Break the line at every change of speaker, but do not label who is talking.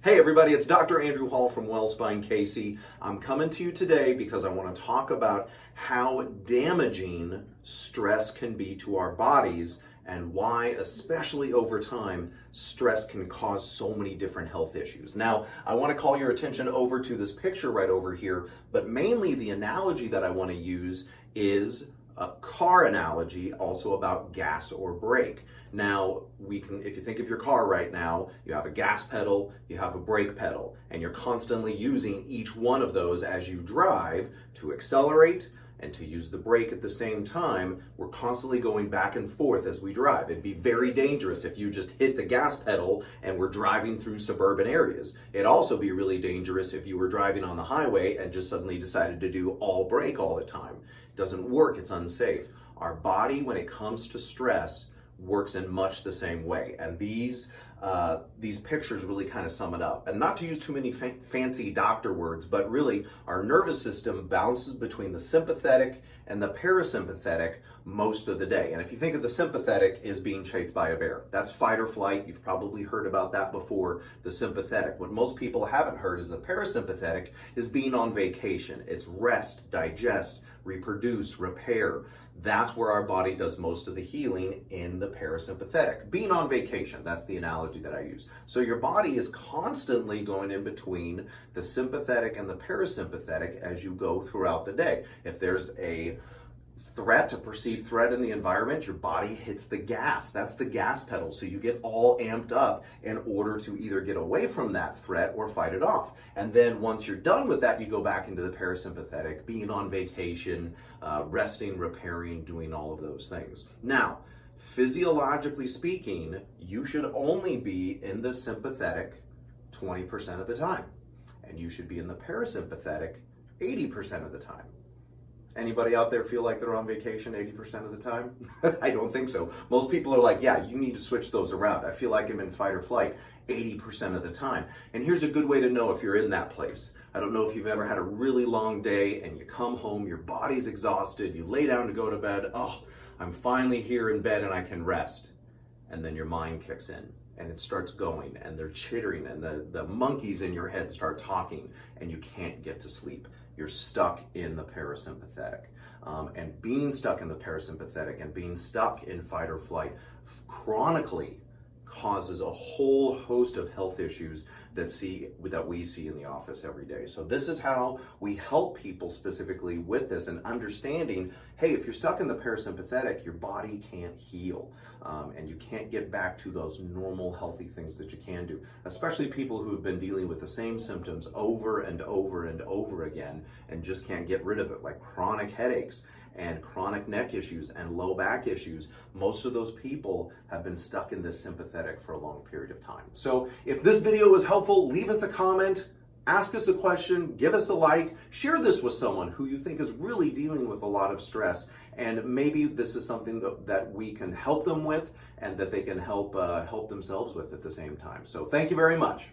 Hey everybody, it's Dr. Andrew Hall from 𝑺𝒚𝒎𝒂𝒕𝒉𝒆𝒕🔬🔂 I'm coming to you today because I want to talk about how damaging stress can be to our bodies and why, especially over time, stress can cause so many different health issues. Now, I want to call your attention over to this picture right over here, but mainly the analogy that I want to use is a car analogy, also about gas or brake. Now, if you think of your car right now, you have a gas pedal, you have a brake pedal, and you're constantly using each one of those as you drive to accelerate and to use the brake at the same time. We're constantly going back and forth as we drive. It'd be very dangerous if you just hit the gas pedal and we're driving through suburban areas. It'd also be really dangerous if you were driving on the highway and just suddenly decided to do all brake all the time. It doesn't work, it's unsafe. Our body, when it comes to stress, works in much the same way, and these pictures really kind of sum it up. And not to use too many fancy doctor words, but really our nervous system bounces between the sympathetic and the parasympathetic most of the day. And if you think of the sympathetic as being chased by a bear, that's fight or flight. You've probably heard about that before. The sympathetic. What most people haven't heard is the parasympathetic is being on vacation. It's rest, digest, reproduce, repair. That's where our body does most of the healing, in the parasympathetic. Being on vacation, that's the analogy that I use. So your body is constantly going in between the sympathetic and the parasympathetic as you go throughout the day. If there's a perceived threat in the environment, your body hits the gas. That's the gas pedal. So you get all amped up in order to either get away from that threat or fight it off. And then once you're done with that, you go back into the parasympathetic, being on vacation, resting, repairing, doing all of those things. Now, physiologically speaking, you should only be in the sympathetic 20% of the time, and you should be in the parasympathetic 80% of the time. Anybody out there feel like they're on vacation 80% of the time? I don't think so. Most people are like, yeah, you need to switch those around. I feel like I'm in fight or flight 80% of the time. And here's a good way to know if you're in that place. I don't know if you've ever had a really long day and you come home, your body's exhausted, you lay down to go to bed, oh, I'm finally here in bed and I can rest. And then your mind kicks in and it starts going and they're chittering and the monkeys in your head start talking and you can't get to sleep. You're stuck in the parasympathetic. And being stuck in the parasympathetic and being stuck in fight or flight chronically causes a whole host of health issues that we see in the office every day. So this is how we help people specifically with this, and understanding, hey, if you're stuck in the parasympathetic, your body can't heal, and you can't get back to those normal healthy things that you can do, especially people who have been dealing with the same symptoms over and over and over again and just can't get rid of it, like chronic headaches and chronic neck issues and low back issues. Most of those people have been stuck in this sympathetic for a long period of time. So if this video was helpful, leave us a comment, ask us a question, give us a like, share this with someone who you think is really dealing with a lot of stress, and maybe this is something that we can help them with and that they can help themselves with at the same time. So thank you very much.